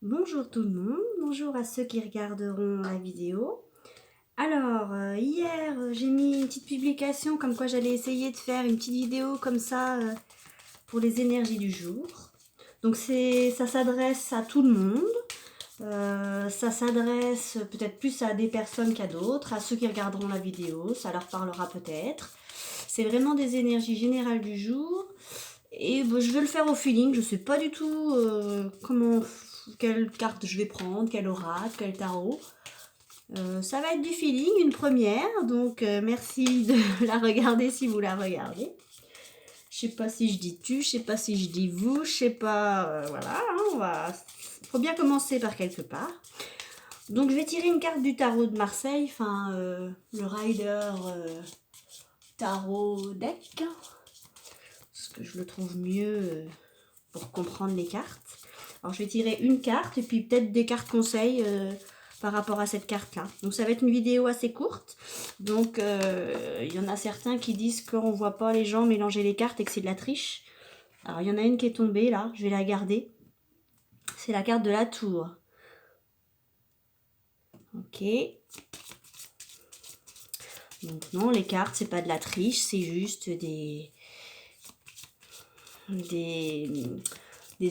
Bonjour tout le monde, bonjour à ceux qui regarderont la vidéo. Alors, hier, j'ai mis une petite publication comme quoi j'allais essayer de faire une petite vidéo comme ça pour les énergies du jour. Donc ça s'adresse à tout le monde. Ça s'adresse peut-être plus à des personnes qu'à d'autres, à ceux qui regarderont la vidéo, ça leur parlera peut-être. C'est vraiment des énergies générales du jour. Et je vais le faire au feeling, je sais pas du tout quelle carte je vais prendre, quel oracle, quel tarot. Ça va être du feeling, une première, donc merci de la regarder si vous la regardez. Je sais pas si je dis tu, je sais pas si je dis vous, je sais pas, voilà, hein, faut bien commencer par quelque part. Donc je vais tirer une carte du tarot de Marseille, enfin le Rider Tarot Deck, parce que je le trouve mieux pour comprendre les cartes. Alors je vais tirer une carte et puis peut-être des cartes conseils par rapport à cette carte-là. Donc ça va être une vidéo assez courte. Donc il y en a certains qui disent qu'on ne voit pas les gens mélanger les cartes et que c'est de la triche. Alors il y en a une qui est tombée là, je vais la garder. C'est la carte de la tour. Ok. Donc non, les cartes, c'est pas de la triche, c'est juste des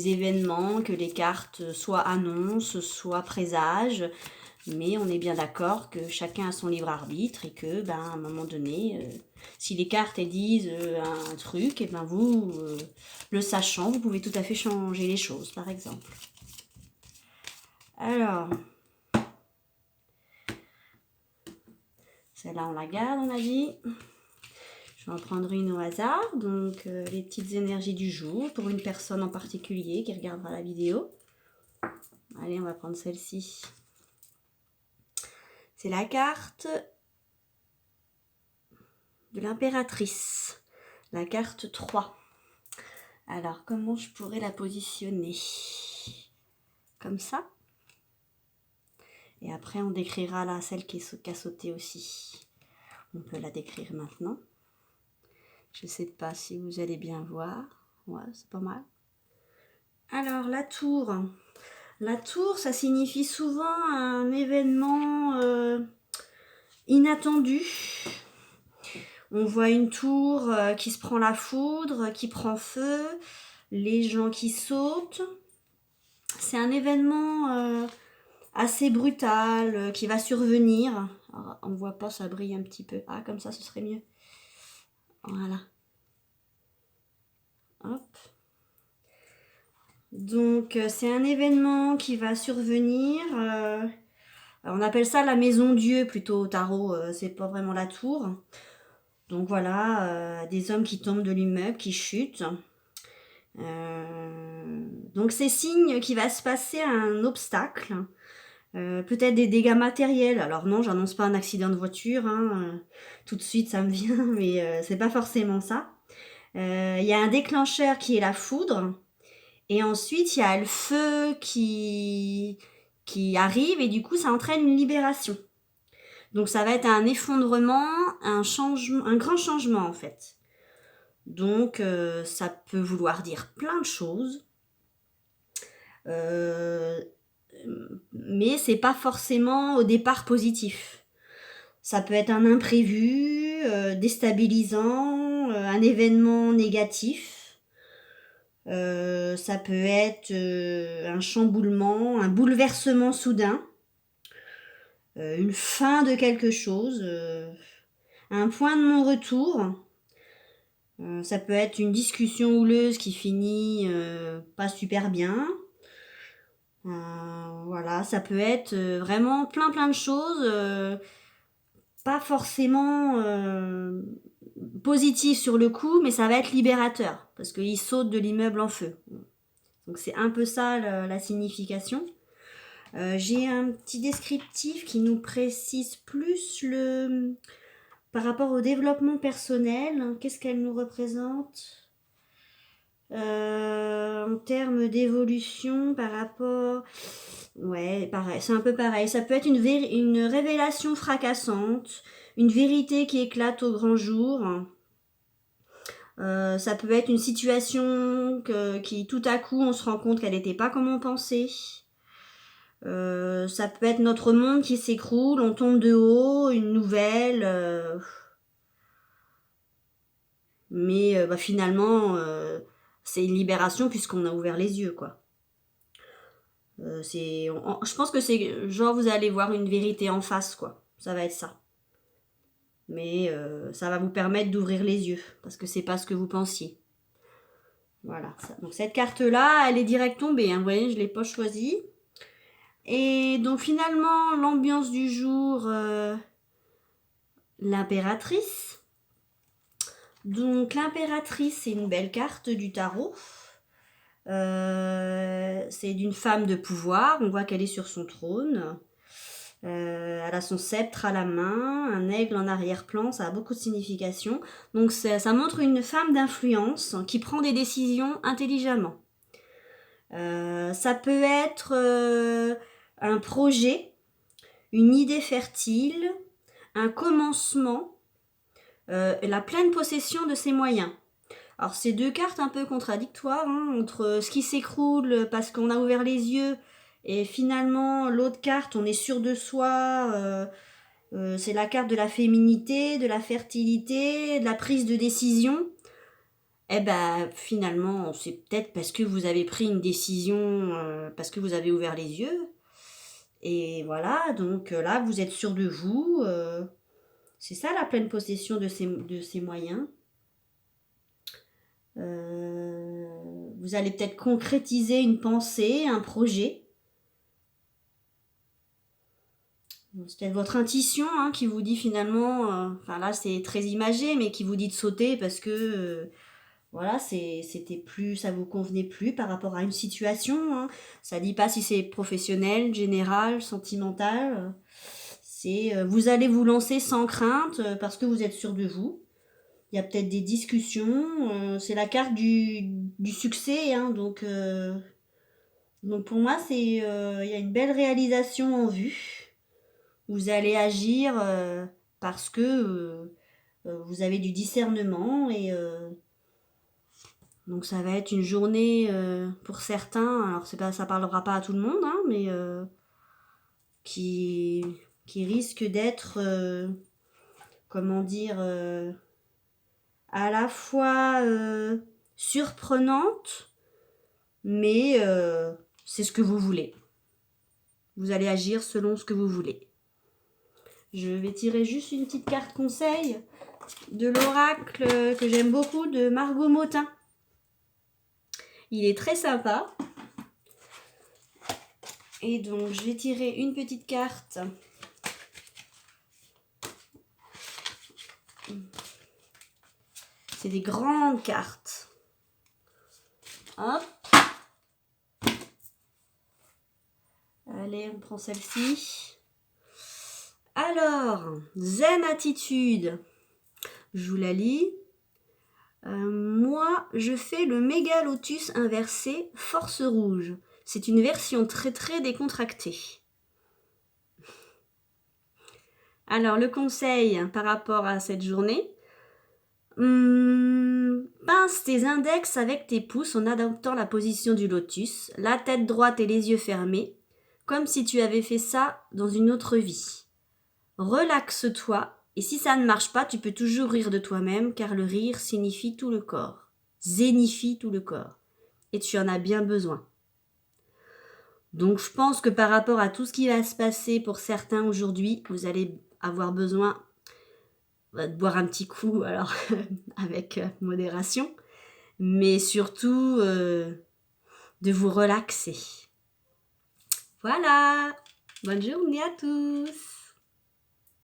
événements que les cartes soit annoncent, soit présagent. Mais on est bien d'accord que chacun a son libre arbitre et que, à un moment donné, si les cartes elles disent un truc, et vous, le sachant, vous pouvez tout à fait changer les choses, par exemple. Alors, celle-là on la garde, on a dit. Je vais en prendre une au hasard, donc les petites énergies du jour pour une personne en particulier qui regardera la vidéo. Allez, on va prendre celle-ci. C'est la carte de l'impératrice, la carte 3. Alors, comment je pourrais la positionner? Comme ça. Et après, on décrira là celle qui a sauté aussi. On peut la décrire maintenant. Je ne sais pas si vous allez bien voir. Ouais, c'est pas mal. Alors, la tour. La tour, ça signifie souvent un événement inattendu. On voit une tour qui se prend la foudre, qui prend feu, les gens qui sautent. C'est un événement assez brutal qui va survenir. Alors, on ne voit pas, ça brille un petit peu. Ah, comme ça, ce serait mieux. Voilà. Hop. Donc, c'est un événement qui va survenir. On appelle ça la maison Dieu plutôt au tarot. C'est pas vraiment la tour. Donc voilà, des hommes qui tombent de l'immeuble, qui chutent. Donc c'est signe qu'il va se passer un obstacle. Peut-être des dégâts matériels. Alors non, j'annonce pas un accident de voiture. Tout de suite, ça me vient, mais c'est pas forcément ça. Il y a un déclencheur qui est la foudre. Et ensuite, il y a le feu qui arrive et du coup, ça entraîne une libération. Donc ça va être un effondrement, un grand changement en fait. Donc ça peut vouloir dire plein de choses. Mais c'est pas forcément au départ positif. Ça peut être un imprévu, déstabilisant, un événement négatif. Ça peut être un chamboulement, un bouleversement soudain, une fin de quelque chose, un point de non-retour. Ça peut être une discussion houleuse qui finit pas super bien. Voilà, ça peut être vraiment plein de choses, pas forcément positif sur le coup, mais ça va être libérateur, parce qu'il saute de l'immeuble en feu. Donc c'est un peu ça la signification. J'ai un petit descriptif qui nous précise plus par rapport au développement personnel. Qu'est-ce qu'elle nous représente en termes d'évolution par rapport... Ouais, pareil, c'est un peu pareil. Ça peut être une révélation fracassante, une vérité qui éclate au grand jour. Ça peut être une situation qui tout à coup on se rend compte qu'elle n'était pas comme on pensait. Ça peut être notre monde qui s'écroule, on tombe de haut, une nouvelle. Mais finalement, c'est une libération puisqu'on a ouvert les yeux, quoi. Je pense que c'est genre vous allez voir une vérité en face, quoi. Ça va être ça. Mais ça va vous permettre d'ouvrir les yeux parce que c'est pas ce que vous pensiez. Voilà. Donc cette carte-là, elle est direct tombée. Hein, vous voyez, je l'ai pas choisie. Et donc finalement, l'ambiance du jour, l'impératrice. Donc l'impératrice, c'est une belle carte du tarot. C'est d'une femme de pouvoir. On voit qu'elle est sur son trône. Elle a son sceptre à la main, un aigle en arrière-plan, ça a beaucoup de signification. Donc ça montre une femme d'influence qui prend des décisions intelligemment. Ça peut être un projet, une idée fertile, un commencement, la pleine possession de ses moyens. Alors c'est deux cartes un peu contradictoires, hein, entre ce qui s'écroule parce qu'on a ouvert les yeux et finalement l'autre carte on est sûr de soi, c'est la carte de la féminité, de la fertilité, de la prise de décision. Eh ben finalement c'est peut-être parce que vous avez pris une décision, parce que vous avez ouvert les yeux. Et voilà, donc là vous êtes sûr de vous, c'est ça la pleine possession de ses moyens. Vous allez peut-être concrétiser une pensée, un projet. C'est peut-être votre intuition hein, qui vous dit finalement, enfin là c'est très imagé, mais qui vous dit de sauter parce que voilà, c'était plus, ça vous convenait plus par rapport à une situation. Hein. Ça dit pas si c'est professionnel, général, sentimental. C'est vous allez vous lancer sans crainte parce que vous êtes sûr de vous. Il y a peut-être des discussions. C'est la carte du succès, hein, donc pour moi c'est il y a une belle réalisation en vue. Vous allez agir parce que vous avez du discernement et donc ça va être une journée pour certains. Alors ça parlera pas à tout le monde, hein, mais qui risque d'être comment dire à la fois surprenante, mais c'est ce que vous voulez. Vous allez agir selon ce que vous voulez. Je vais tirer juste une petite carte conseil de l'oracle que j'aime beaucoup de Margot Motin. Il est très sympa. Et donc je vais tirer une petite carte. C'est des grandes cartes. Hop. Allez, on prend celle-ci. Alors, zen attitude. Je vous la lis. Moi, je fais le méga lotus inversé force rouge. C'est une version très très décontractée. Alors, le conseil par rapport à cette journée. Pince tes index avec tes pouces en adoptant la position du lotus, la tête droite et les yeux fermés, comme si tu avais fait ça dans une autre vie. Relaxe-toi, et si ça ne marche pas, tu peux toujours rire de toi-même, car le rire signifie tout le corps, zénifie tout le corps, et tu en as bien besoin. Donc je pense que par rapport à tout ce qui va se passer pour certains aujourd'hui, vous allez avoir besoin de boire un petit coup, alors avec modération, mais surtout de vous relaxer. Voilà, bonne journée à tous.